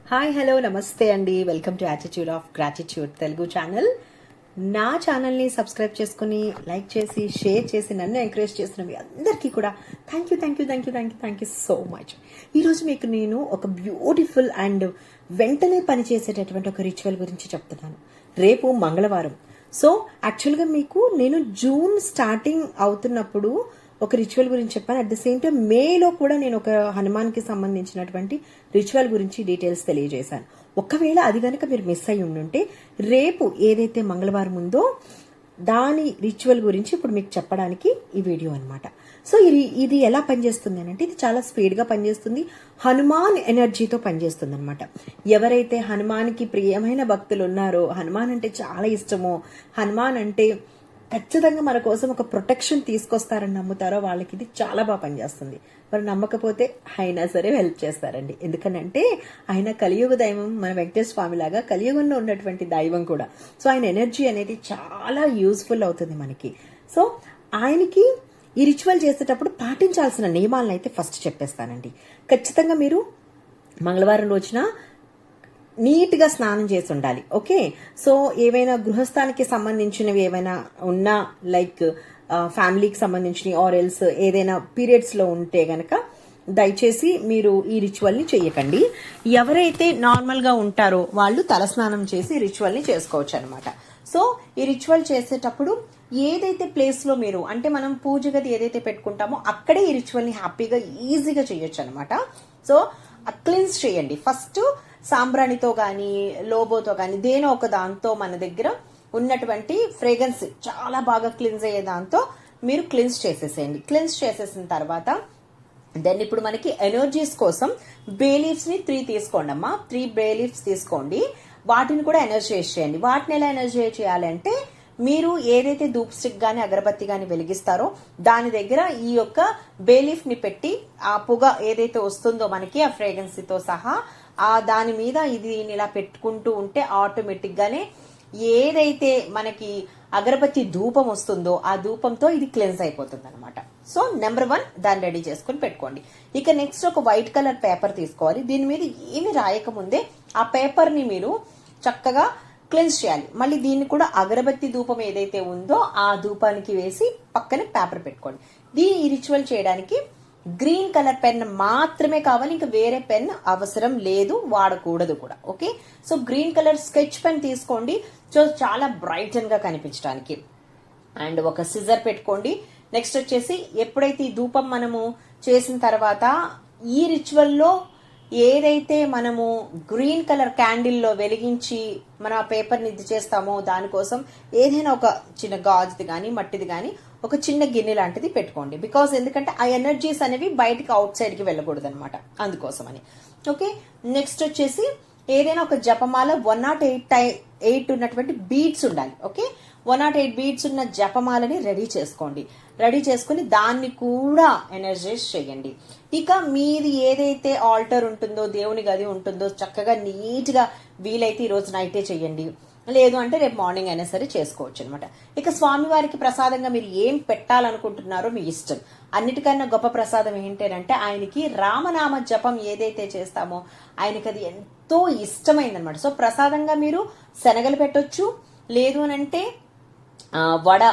Hi hello నమస్తే అండి. Welcome to attitude of gratitude Telugu channel. నా ఛానల్ని సబ్స్క్రైబ్ చేసుకుని లైక్ చేసి షేర్ చేసి నన్ను ఎంకరేజ్ చేస్తున్న మీ అందరికీ కూడా థ్యాంక్ యూ సో మచ్. ఈరోజు మీకు నేను ఒక బ్యూటిఫుల్ అండ్ వెంటనే పనిచేసేటటువంటి ఒక రిచువల్ గురించి చెప్తున్నాను. రేపు మంగళవారం. సో యాక్చువల్గా మీకు నేను జూన్ స్టార్టింగ్ అవుతున్నప్పుడు ఒక రిచువల్ గురించి చెప్పాను. అట్ ద సేమ్ టైం మేలో కూడా నేను ఒక హనుమాన్కి సంబంధించినటువంటి రిచువల్ గురించి డీటెయిల్స్ తెలియజేశాను. ఒకవేళ అది కనుక మీరు మిస్ అయ్యి ఉండుంటే రేపు ఏదైతే మంగళవారం ఉందో దాని రిచువల్ గురించి ఇప్పుడు మీకు చెప్పడానికి ఈ వీడియో అనమాట. సో ఇది ఎలా పనిచేస్తుంది అని అంటే ఇది చాలా స్పీడ్గా పనిచేస్తుంది. హనుమాన్ ఎనర్జీతో పనిచేస్తుంది అనమాట. ఎవరైతే హనుమాన్కి ప్రియమైన భక్తులు ఉన్నారో, హనుమాన్ అంటే చాలా ఇష్టమో, హనుమాన్ అంటే ఖచ్చితంగా మన కోసం ఒక ప్రొటెక్షన్ తీసుకొస్తారని నమ్ముతారో వాళ్ళకి ఇది చాలా బాగా పనిచేస్తుంది. మరి నమ్మకపోతే అయినా సరే హెల్ప్ చేస్తారండి. ఎందుకనంటే ఆయన కలియుగ దైవం, మన వెంకటేశ్వర స్వామి లాగా కలియుగంలో ఉన్నటువంటి దైవం కూడా. సో ఆయన ఎనర్జీ అనేది చాలా యూజ్ఫుల్ అవుతుంది మనకి. సో ఆయనకి ఈ రిచువల్ చేసేటప్పుడు పాటించాల్సిన నియమాలను అయితే ఫస్ట్ చెప్పేస్తానండి. ఖచ్చితంగా మీరు మంగళవారం రోజున నీట్గా స్నానం చేసి ఉండాలి. ఓకే. సో ఏవైనా గృహస్థానికి సంబంధించినవి ఏమైనా ఉన్నా, లైక్ ఫ్యామిలీకి సంబంధించినవి ఆర్ ఎల్స్ ఏదైనా పీరియడ్స్లో ఉంటే గనక దయచేసి మీరు ఈ రిచువల్ని చెయ్యకండి. ఎవరైతే నార్మల్గా ఉంటారో వాళ్ళు తలస్నానం చేసి రిచువల్ని చేసుకోవచ్చు అనమాట. సో ఈ రిచువల్ చేసేటప్పుడు ఏదైతే ప్లేస్లో మీరు అంటే మనం పూజ గది ఏదైతే పెట్టుకుంటామో అక్కడే ఈ రిచువల్ని హ్యాపీగా ఈజీగా చేయొచ్చు అనమాట. సో క్లీన్స్ చేయండి. ఫస్ట్ సాంబ్రాణితో కానీ లోబోతో కానీ దేనో ఒక దాంతో మన దగ్గర ఉన్నటువంటి ఫ్రేగ్రెన్స్ చాలా బాగా క్లీన్స్ అయ్యే దాంతో మీరు క్లీన్స్ చేసేసేయండి. క్లీన్స్ చేసేసిన తర్వాత దెన్ ఇప్పుడు మనకి ఎనర్జీస్ కోసం బే లీవ్స్ ని 3 తీసుకోండి అమ్మా. 3 బే లీవ్స్ తీసుకోండి. వాటిని కూడా ఎనర్జైజ్ చేయండి. వాటిని ఎలా ఎనర్జైజ్ చేయాలంటే మీరు ఏదైతే ధూప్ స్టిక్ గాని అగరబత్తి గాని వెలిగిస్తారో దాని దగ్గర ఈ యొక్క బే లీఫ్ ని పెట్టి ఆ పొగ ఏదైతే వస్తుందో మనకి ఆ ఫ్రేగ్రెన్స్ తో సహా ఆ దాని మీద ఇది ఇలా పెట్టుకుంటూ ఉంటే ఆటోమేటిక్ గానే ఏదైతే మనకి అగరబత్తి ధూపం వస్తుందో ఆ ధూపంతో ఇది క్లెన్స్ అయిపోతుంది అనమాట. సో నెంబర్ 1 దాన్ని రెడీ చేసుకుని పెట్టుకోండి. ఇక నెక్స్ట్ ఒక వైట్ కలర్ పేపర్ తీసుకోవాలి. దీని మీద ఏమి రాయకముందే ఆ పేపర్ ని మీరు చక్కగా క్లెన్స్ చేయాలి. మళ్ళీ దీన్ని కూడా అగరబత్తి ధూపం ఏదైతే ఉందో ఆ ధూపానికి వేసి పక్కనే పేపర్ పెట్టుకోండి. ఈ రిచువల్ చేయడానికి గ్రీన్ కలర్ పెన్ మాత్రమే కావాలి. ఇంకా వేరే పెన్ అవసరం లేదు, వాడకూడదు కూడా. Okay. So green colour sketch pen తీసుకోండి. సో చాలా బ్రైటన్ గా కనిపించడానికి. అండ్ ఒక సిజర్ పెట్టుకోండి. నెక్స్ట్ వచ్చేసి ఎప్పుడైతే ఈ ధూపం మనము చేసిన తర్వాత ఈ రిచువల్లో ఏదైతే మనము గ్రీన్ కలర్ క్యాండిల్లో వెలిగించి మనం ఆ పేపర్ని ఇది చేస్తామో దానికోసం ఏదైనా ఒక చిన్న గాజుది కానీ మట్టిది కానీ ఒక చిన్న గిన్నె లాంటిది పెట్టుకోండి. బికాస్ ఎందుకంటే ఆ ఎనర్జీస్ అనేవి బయటకి అవుట్ సైడ్ కి వెళ్ళకూడదు అనమాట, అందుకోసమని. ఓకే. నెక్స్ట్ వచ్చేసి ఏదైనా ఒక జపమాల 108 ఉన్నటువంటి బీడ్స్ ఉండాలి. ఓకే. 108 బీడ్స్ ఉన్న జపమాలని రెడీ చేసుకోండి. రెడీ చేసుకుని దాన్ని కూడా ఎనర్జైజ్ చేయండి. ఇక మీది ఏదైతే ఆల్టర్ ఉంటుందో, దేవుని గది ఉంటుందో చక్కగా నీట్ గా వీలైతే ఈ రోజు నైటే చెయ్యండి. లేదు అంటే రేపు మార్నింగ్ అయినా సరే చేసుకోవచ్చు అనమాట. ఇక స్వామివారికి ప్రసాదంగా మీరు ఏం పెట్టాలనుకుంటున్నారో మీ ఇష్టం. అన్నిటికన్నా గొప్ప ప్రసాదం ఏంటంటే ఆయనకి రామనామ జపం ఏదైతే చేస్తామో ఆయనకి అది ఎంతో ఇష్టమైందనమాట. సో ప్రసాదంగా మీరు శనగలు పెట్టొచ్చు, లేదు అని అంటే వడ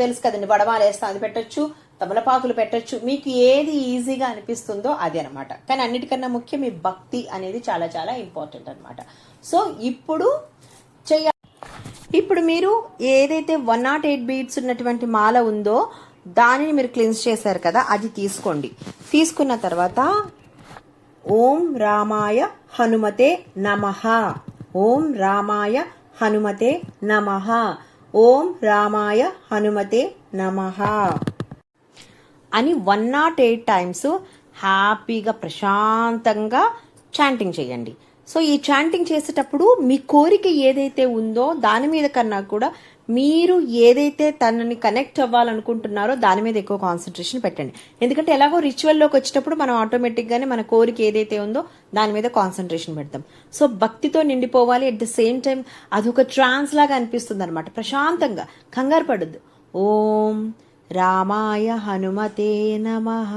తెలుసు కదండి, వడమాల వేస్తాం అది పెట్టొచ్చు, తమలపాకులు పెట్టొచ్చు. మీకు ఏది ఈజీగా అనిపిస్తుందో అది అనమాట. కానీ అన్నిటికన్నా ముఖ్యం మీ భక్తి అనేది చాలా చాలా ఇంపార్టెంట్ అనమాట. సో ఇప్పుడు మీరు ఏదైతే 108 బీడ్స్ ఉన్నటువంటి మాల ఉందో దానిని మీరు క్లీన్స్ చేశారు కదా, అది తీసుకోండి. తీసుకున్న తర్వాత ఓం రామాయ హనుమతే నమః, ఓం రామాయ హనుమతే నమః, ఓం రామాయ హనుమతే నమః అని 108 టైమ్స్ హ్యాపీగా ప్రశాంతంగా చాంటింగ్ చేయండి. సో ఈ చాంటింగ్ చేసేటప్పుడు మీ కోరిక ఏదైతే ఉందో దాని మీద కన్నా కూడా మీరు ఏదైతే తనని కనెక్ట్ అవ్వాలనుకుంటున్నారో దాని మీద ఎక్కువ కాన్సన్ట్రేషన్ పెట్టండి. ఎందుకంటే ఎలాగో రిచువల్లోకి వచ్చేటప్పుడు మనం ఆటోమేటిక్ గానే మన కోరిక ఏదైతే ఉందో దాని మీద కాన్సన్ట్రేషన్ పెడతాం. సో భక్తితో నిండిపోవాలి. అట్ ద సేమ్ టైం అదొక ట్రాన్స్ లాగా అనిపిస్తుంది అనమాట. ప్రశాంతంగా కంగారు పడద్దు. ఓం రామాయ హనుమతే నమః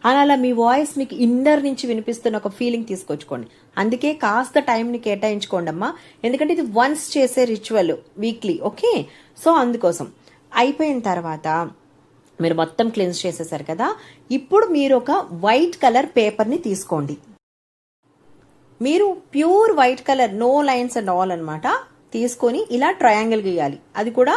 అని అలా మీ వాయిస్ మీకు ఇన్నర్ నుంచి వినిపిస్తున్న ఒక ఫీలింగ్ తీసుకొచ్చుకోండి. అందుకే కాస్త టైంని కేటాయించుకోండి అమ్మా, ఎందుకంటే ఇది వన్స్ చేసే రిచువల్ వీక్లీ. ఓకే, సో అందుకోసం అయిపోయిన తర్వాత మీరు మొత్తం క్లీన్స్ చేసేసారు కదా. ఇప్పుడు మీరు ఒక వైట్ కలర్ పేపర్ని తీసుకోండి. మీరు pure white colour, no lines and all అనమాట, తీసుకొని ఇలా ట్రయాంగిల్ గీయాలి, అది కూడా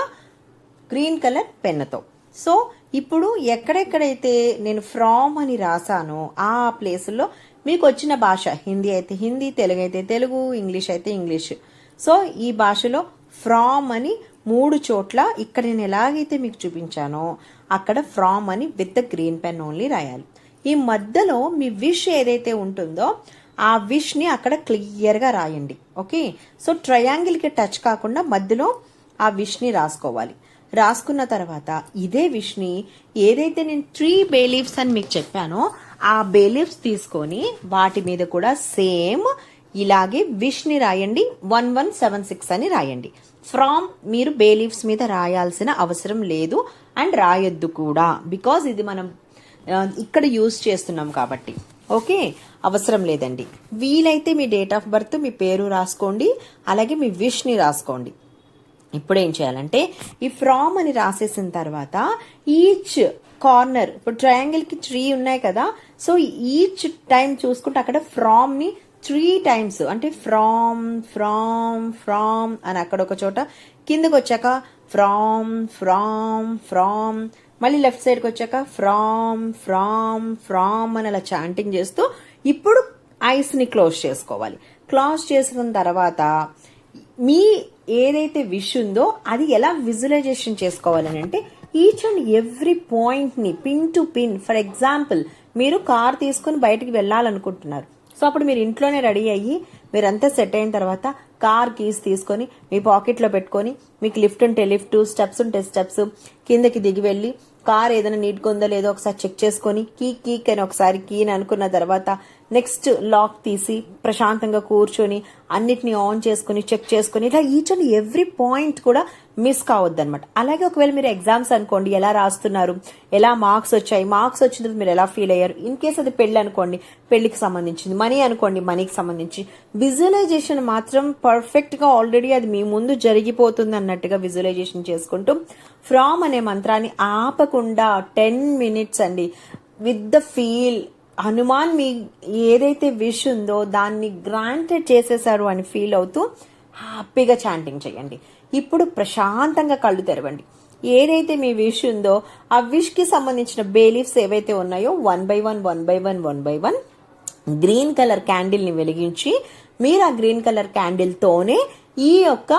గ్రీన్ కలర్ పెన్నుతో. సో ఇప్పుడు ఎక్కడెక్కడైతే నేను ఫ్రామ్ అని రాసానో ఆ ప్లేసుల్లో మీకు వచ్చిన భాష, హిందీ అయితే హిందీ, తెలుగు అయితే తెలుగు, ఇంగ్లీష్ అయితే ఇంగ్లీష్. సో ఈ భాషలో ఫ్రామ్ అని 3 చోట్ల ఇక్కడ నేను ఎలాగైతే మీకు చూపించానో అక్కడ ఫ్రామ్ అని with the green pen only రాయాలి. ఈ మధ్యలో మీ విష్ ఏదైతే ఉంటుందో ఆ విష్ ని అక్కడ క్లియర్ గా రాయండి. ఓకే, సో ట్రయాంగిల్ కి టచ్ కాకుండా మధ్యలో ఆ విష్ ని రాసుకోవాలి. రాసుకున్న తర్వాత ఇదే విష్ ని ఏదైతే నేను 3 బే లీవ్స్ అని మీకు చెప్పానో ఆ బే లీవ్స్ తీసుకొని వాటి మీద కూడా సేమ్ ఇలాగే విష్ ని రాయండి. 1176 అని రాయండి. ఫ్రామ్ మీరు బే లీవ్స్ మీద రాయాల్సిన అవసరం లేదు అండ్ రాయొద్దు కూడా, బికాజ్ ఇది మనం ఇక్కడ యూజ్ చేస్తున్నాం కాబట్టి. ఓకే, అవసరం లేదండి. వీలైతే మీ డేట్ ఆఫ్ బర్త్, మీ పేరు రాసుకోండి, అలాగే మీ విష్ ని రాసుకోండి. ఇప్పుడు ఏం చేయాలంటే ఈ ఫ్రామ్ అని రాసేసిన తర్వాత ఈచ్ కార్నర్, ఇప్పుడు ట్రయాంగిల్ కి 3 ఉన్నాయి కదా, సో ఈచ్ టైం చూసుకుంటే అక్కడ ఫ్రామ్ ని 3 టైమ్స్, అంటే ఫ్రామ్ ఫ్రామ్ ఫ్రామ్ అని అక్కడ ఒక చోట, కిందకి వచ్చాక ఫ్రామ్ ఫ్రామ్ ఫ్రామ్, మళ్ళీ లెఫ్ట్ సైడ్కి వచ్చాక ఫ్రామ్ ఫ్రామ్ ఫ్రామ్ అని అలా చాంటింగ్ చేస్తూ ఇప్పుడు ఐస్ ని క్లోజ్ చేసుకోవాలి. క్లోజ్ చేసుకున్న తర్వాత మీ ఏదైతే విష్ ఉందో అది ఎలా విజువలైజేషన్ చేసుకోవాలని అంటే ఈచ్ అండ్ ఎవ్రీ పాయింట్ ని pin to pin. For example మీరు కార్ తీసుకుని బయటికి వెళ్ళాలనుకుంటున్నారు, సో అప్పుడు మీరు ఇంట్లోనే రెడీ అయ్యి మీరంతా సెట్ అయిన తర్వాత కార్ కీస్ తీసుకొని మీ పాకెట్లో పెట్టుకొని, మీకు లిఫ్ట్ ఉంటే లిఫ్ట్, స్టెప్స్ ఉంటే స్టెప్స్, కిందకి దిగి వెళ్ళి కార్ ఏదైనా నీట్గా ఉందో లేదో ఒకసారి చెక్ చేసుకొని కీక్ అని ఒకసారి కీని అనుకున్న తర్వాత నెక్స్ట్ లాక్ తీసి ప్రశాంతంగా కూర్చొని అన్నిటిని ఆన్ చేసుకుని చెక్ చేసుకుని ఇలా ఈచ్ అండ్ ఎవ్రీ పాయింట్ కూడా మిస్ కావద్దు అనమాట. అలాగే ఒకవేళ మీరు ఎగ్జామ్స్ అనుకోండి, ఎలా రాస్తున్నారు, ఎలా మార్క్స్ వచ్చాయి, మార్క్స్ వచ్చిన మీరు ఎలా ఫీల్ అయ్యారు, ఇన్ కేస్ అది పెళ్లి అనుకోండి, పెళ్లికి సంబంధించింది, మనీ అనుకోండి, మనీకి సంబంధించి విజువలైజేషన్ మాత్రం పర్ఫెక్ట్ గా ఆల్రెడీ అది మీ ముందు జరిగిపోతుంది అన్నట్టుగా విజువలైజేషన్ చేసుకుంటూ ఫ్రామ్ అనే మంత్రాన్ని ఆపకుండా 10 minutes అండి విత్ ద ఫీల్. హనుమాన్ మీ ఏదైతే విష్ ఉందో దాన్ని గ్రాంటెడ్ చేసేసారు అని ఫీల్ అవుతూ హ్యాపీగా చాంటింగ్ చేయండి. ఇప్పుడు ప్రశాంతంగా కళ్ళు తెరవండి. ఏదైతే మీ విష్ ఉందో ఆ విష్ కి సంబంధించిన బేలీఫ్స్ ఏవైతే ఉన్నాయో 1 by 1 గ్రీన్ కలర్ క్యాండిల్ ని వెలిగించి మీరు ఆ గ్రీన్ కలర్ క్యాండిల్ తోనే ఈ యొక్క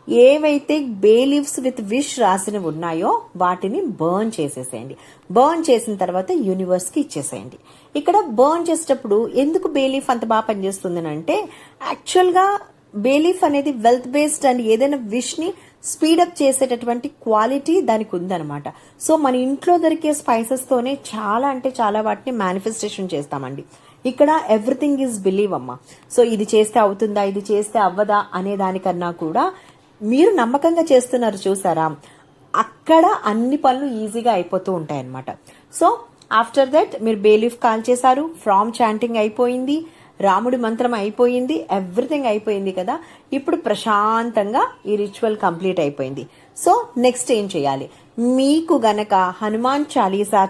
ఏవైతే బే లీవ్స్ విత్ విష్ రాసినవి ఉన్నాయో వాటిని బర్న్ చేసేసేయండి. బర్న్ చేసిన తర్వాత యూనివర్స్ కి ఇచ్చేసేయండి. ఇక్కడ బర్న్ చేసేటప్పుడు ఎందుకు బే లీఫ్ అంత బాగా పనిచేస్తుంది అంటే యాక్చువల్ గా బే లీఫ్ అనేది వెల్త్ బేస్డ్ అండ్ ఏదైనా విష్ ని స్పీడప్ చేసేటటువంటి క్వాలిటీ దానికి ఉందన్నమాట. సో మన ఇంట్లో దొరికే స్పైసెస్ తోనే చాలా అంటే చాలా వాటిని మేనిఫెస్టేషన్ చేస్తామండి. ఇక్కడ ఎవ్రీథింగ్ ఈజ్ బిలీవ్ అమ్మా. సో ఇది చేస్తే అవుతుందా, ఇది చేస్తే అవ్వదా అనే దానికన్నా కూడా మీరు నమ్మకంగా చేస్తున్నారు చూసారా, అక్కడ అన్ని పనులు ఈజీగా అయిపోతూ ఉంటాయి అన్నమాట. సో ఆఫ్టర్ దట్ మీరు బేలీఫ్ కాల్ చేశారు, ఫ్రామ్ చాంటింగ్ అయిపోయింది, రాముడి మంత్రం అయిపోయింది, ఎవ్రీథింగ్ అయిపోయింది కదా. ఇప్పుడు ప్రశాంతంగా ఈ రిచువల్ కంప్లీట్ అయిపోయింది. సో నెక్స్ట్ ఏం చేయాలి, మీకు గనక హనుమాన్ చాలీసా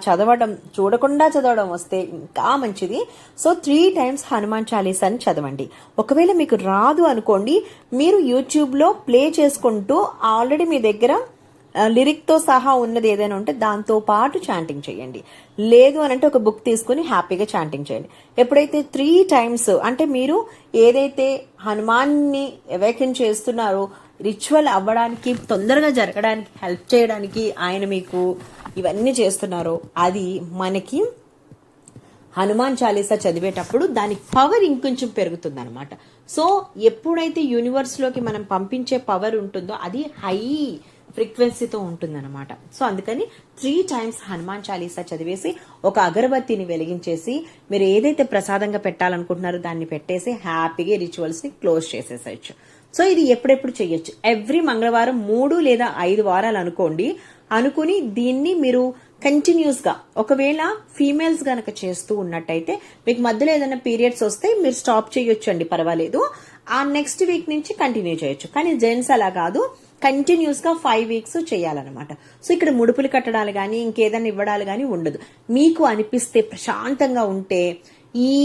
చూడకుండా చదవడం వస్తే ఇంకా మంచిది. సో 3 times హనుమాన్ చాలీసాని చదవండి. ఒకవేళ మీకు రాదు అనుకోండి, మీరు యూట్యూబ్ లో ప్లే చేసుకుంటూ ఆల్రెడీ మీ దగ్గర లిరిక్ తో సహా ఉన్నది ఏదైనా ఉంటే దాంతో పాటు చాంటింగ్ చేయండి. లేదు అని అంటే ఒక బుక్ తీసుకుని హ్యాపీగా చాంటింగ్ చేయండి. ఎప్పుడైతే 3 times అంటే మీరు ఏదైతే హనుమాన్ ని అవేకెన్ చేస్తున్నారో, రిచువల్ అవ్వడానికి తొందరగా జరగడానికి హెల్ప్ చేయడానికి ఆయన మీకు ఇవన్నీ చేస్తున్నారో, అది మనకి హనుమాన్ చాలీసా చదివేటప్పుడు దాని పవర్ ఇంకొంచెం పెరుగుతుంది అనమాట. సో ఎప్పుడైతే యూనివర్స్ లోకి మనం పంపించే పవర్ ఉంటుందో అది హై ఫ్రీక్వెన్సీతో ఉంటుందన్నమాట. సో అందుకని 3 times హనుమాన్ చాలీసా చదివేసి ఒక అగరబత్తిని వెలిగించేసి మీరు ఏదైతే ప్రసాదంగా పెట్టాలనుకుంటున్నారో దాన్ని పెట్టేసి హ్యాపీగా రిచువల్స్ ని క్లోజ్ చేసేసేయచ్చు. సో ఇది ఎప్పుడెప్పుడు చెయ్యొచ్చు, ఎవ్రీ మంగళవారం 3 లేదా 5 వారాలు అనుకోండి. అనుకుని దీన్ని మీరు కంటిన్యూస్ గా ఒకవేళ ఫీమేల్స్ గనక చేస్తూ ఉన్నట్టయితే మీకు మధ్యలో ఏదైనా పీరియడ్స్ వస్తే మీరు స్టాప్ చేయొచ్చు అండి, పర్వాలేదు. ఆ నెక్స్ట్ వీక్ నుంచి కంటిన్యూ చేయొచ్చు. కానీ జెంట్స్ అలా కాదు, కంటిన్యూస్ గా 5 వీక్స్ చేయాలన్నమాట. సో ఇక్కడ ముడుపులు కట్టడాలు కానీ ఇంకేదైనా ఇవ్వడాలు కానీ ఉండదు. మీకు అనిపిస్తే ప్రశాంతంగా ఉంటే ఈ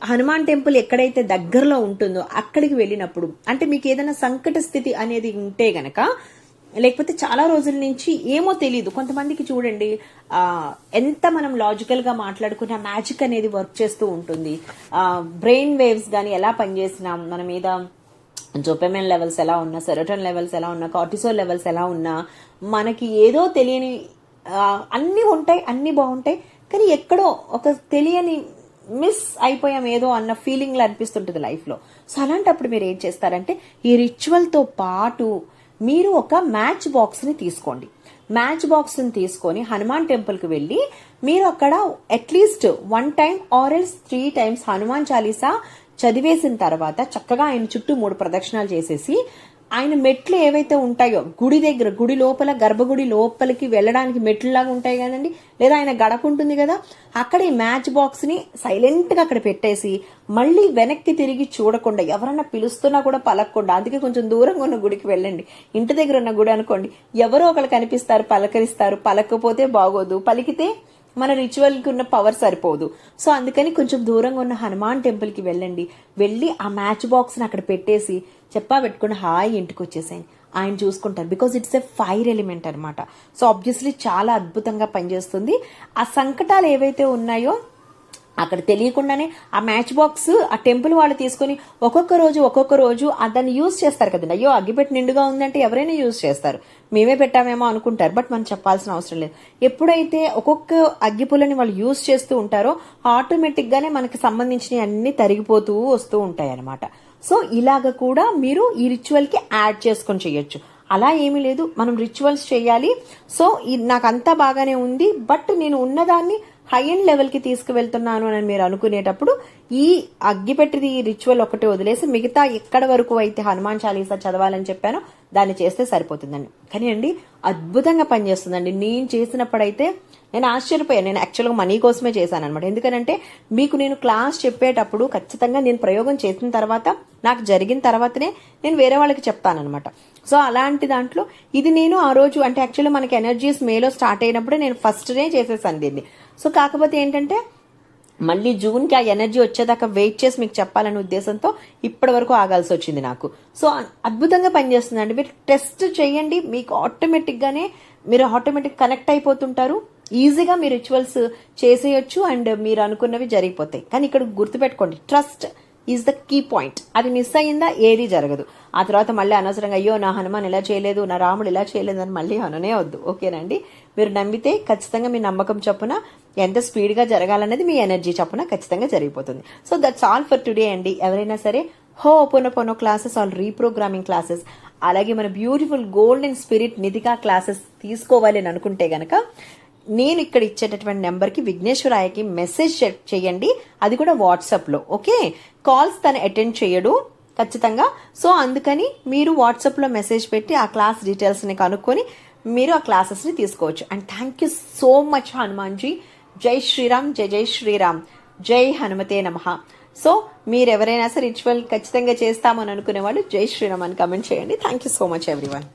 హనుమాన్ టెంపుల్ ఎక్కడైతే దగ్గరలో ఉంటుందో అక్కడికి వెళ్ళినప్పుడు, అంటే మీకు ఏదైనా సంకట స్థితి అనేది ఉంటే గనక, లేకపోతే చాలా రోజుల నుంచి ఏమో తెలియదు కొంతమందికి, చూడండి ఎంత మనం లాజికల్ గా మాట్లాడుకున్న మ్యాజిక్ అనేది వర్క్ చేస్తూ ఉంటుంది. బ్రెయిన్ వేవ్స్ గానీ ఎలా పనిచేసినా, మన మీద డోపమైన్ లెవెల్స్ ఎలా ఉన్నా, సెరోటోనిన్ లెవెల్స్ ఎలా ఉన్నా, కార్టిసోల్ లెవెల్స్ ఎలా ఉన్నా, మనకి ఏదో తెలియని అన్ని ఉంటాయి, అన్ని బాగుంటాయి, కానీ ఎక్కడో ఒక తెలియని మిస్ అయిపోయాం ఏదో అన్న ఫీలింగ్ లా అనిపిస్తుంటుంది లైఫ్ లో. సో అలాంటప్పుడు మీరు ఏం చేస్తారంటే ఈ రిచువల్ తో పాటు మీరు ఒక మ్యాచ్ బాక్స్ ని తీసుకోండి. మ్యాచ్ బాక్స్ ని తీసుకొని హనుమాన్ టెంపుల్ కి వెళ్ళి మీరు అక్కడ at least 1 time or else 3 times Hanuman Chalisa చదివేసిన తర్వాత చక్కగా ఆయన చుట్టూ 3 ప్రదక్షిణాలు చేసేసి, ఆయన మెట్లు ఏవైతే ఉంటాయో గుడి దగ్గర, గుడి లోపల, గర్భగుడి లోపలికి వెళ్ళడానికి మెట్లులాగా ఉంటాయి కదండి, లేదా ఆయన గడప ఉంటుంది కదా, అక్కడ ఈ మ్యాచ్ బాక్స్ ని సైలెంట్ గా అక్కడ పెట్టేసి మళ్ళీ వెనక్కి తిరిగి చూడకుండా, ఎవరన్నా పిలుస్తున్నా కూడా పలకకుండా, అందుకే కొంచెం దూరంగా ఉన్న గుడికి వెళ్ళండి. ఇంటి దగ్గర ఉన్న గుడి అనుకోండి, ఎవరో ఒకరు కనిపిస్తారు, పలకరిస్తారు, పలకపోతే బాగోదు, పలికితే మన రిచువల్ కి ఉన్న పవర్ సరిపోదు. సో అందుకని కొంచెం దూరంగా ఉన్న హనుమాన్ టెంపుల్ కి వెళ్ళండి. వెళ్ళి ఆ మ్యాచ్ బాక్స్ ని అక్కడ పెట్టేసి చెప్పా పెట్టుకుని హాయి ఇంటికి వచ్చేసాయి, ఆయన చూసుకుంటారు. Because it's a fire element అనమాట. సో ఆబ్వియస్లీ చాలా అద్భుతంగా పనిచేస్తుంది. ఆ సంకటాలు ఏవైతే ఉన్నాయో అక్కడ తెలియకుండానే ఆ మ్యాచ్ బాక్స్ ఆ టెంపుల్ వాళ్ళు తీసుకుని ఒక్కొక్క రోజు దాన్ని యూజ్ చేస్తారు కదండి. అయ్యో అగ్గిపెట్టి నిండుగా ఉందంటే ఎవరైనా యూజ్ చేస్తారు, మేమే పెట్టామేమో అనుకుంటారు, బట్ మనం చెప్పాల్సిన అవసరం లేదు. ఎప్పుడైతే ఒక్కొక్క అగ్గిపుల్లని వాళ్ళు యూజ్ చేస్తూ ఉంటారో ఆటోమేటిక్ గానే మనకి సంబంధించిన అన్ని తరిగిపోతూ వస్తూ ఉంటాయి అనమాట. సో ఇలాగ కూడా మీరు ఈ రిచువల్ కి యాడ్ చేసుకొని చేయొచ్చు. అలా ఏమీ లేదు, మనం రిచువల్స్ చేయాలి. సో నాకంతా బాగానే ఉంది, బట్ నేను ఉన్నదాన్ని హై ఎండ్ లెవెల్ కి తీసుకువెళ్తున్నాను అని మీరు అనుకునేటప్పుడు ఈ అగ్గిపెట్టిది రిచువల్ ఒకటి వదిలేసి మిగతా ఎక్కడ వరకు అయితే హనుమాన్ చాలీసా చదవాలని చెప్పానో దాన్ని చేస్తే సరిపోతుందండి. కానీ అండి అద్భుతంగా పనిచేస్తుందండి. నేను చేసినప్పుడైతే నేను ఆశ్చర్యపోయాను. నేను యాక్చువల్గా మనీ కోసమే చేశాను అనమాట. ఎందుకంటే మీకు నేను క్లాస్ చెప్పేటప్పుడు ఖచ్చితంగా నేను ప్రయోగం చేసిన తర్వాత, నాకు జరిగిన తర్వాతనే నేను వేరే వాళ్ళకి చెప్తానమాట. సో అలాంటి దాంట్లో ఇది నేను ఆ రోజు, అంటే యాక్చువల్గా మనకి ఎనర్జీస్ మేలో స్టార్ట్ అయినప్పుడే నేను ఫస్ట్ డే చేసేసాను దీన్ని. సో కాకపోతే ఏంటంటే మళ్ళీ జూన్ కి ఆ ఎనర్జీ వచ్చేదాకా వెయిట్ చేసి మీకు చెప్పాలనే ఉద్దేశంతో ఇప్పటి వరకు ఆగాల్సి వచ్చింది నాకు. సో అద్భుతంగా పనిచేస్తుందండి. మీరు టెస్ట్ చేయండి, మీకు ఆటోమేటిక్ గానే మీరు ఆటోమేటిక్ కనెక్ట్ అయిపోతుంటారు. ఈజీగా మీ రిచువల్స్ చేసేయచ్చు అండ్ మీరు అనుకున్నవి జరిగిపోతాయి. కానీ ఇక్కడ గుర్తుపెట్టుకోండి, trust is the key point. అది మిస్ అయ్యిందా ఏది జరగదు. ఆ తర్వాత మళ్ళీ అనవసరంగా అయ్యో నా హనుమాన్ ఇలా చేయలేదు, నా రాముడు ఇలా చేయలేదు అని మళ్ళీ అననే వద్దు. ఓకేనండి, మీరు నమ్మితే ఖచ్చితంగా మీ నమ్మకం చొప్పున ఎంత స్పీడ్ గా జరగాలనేది మీ ఎనర్జీ చొప్పున ఖచ్చితంగా జరిగిపోతుంది. So that's all for today అండి. ఎవరైనా సరే ho'oponopono classes all reprogramming classes, అలాగే మన beautiful golden spirit Nidhika classes తీసుకోవాలి అని అనుకుంటే గనక నేను ఇక్కడ ఇచ్చేటటువంటి నెంబర్కి విఘ్నేశ్వరాయకి మెసేజ్ చేయండి. అది కూడా వాట్సాప్ లో. ఓకే, కాల్స్ తను అటెండ్ చేయడు ఖచ్చితంగా. సో అందుకని మీరు వాట్సాప్ లో మెసేజ్ పెట్టి ఆ క్లాస్ డీటెయిల్స్ ని కనుక్కొని మీరు ఆ క్లాసెస్ ని తీసుకోవచ్చు. And thank you so much Hanuman ji. జై శ్రీరామ్, జై జై శ్రీరామ్, జై హనుమతే నమః. సో మీరు ఎవరైనా సరే రిచువల్ ఖచ్చితంగా చేస్తామని అనుకునే వాళ్ళు జై శ్రీరామ్ అని కమెంట్ చేయండి. Thank you so much everyone.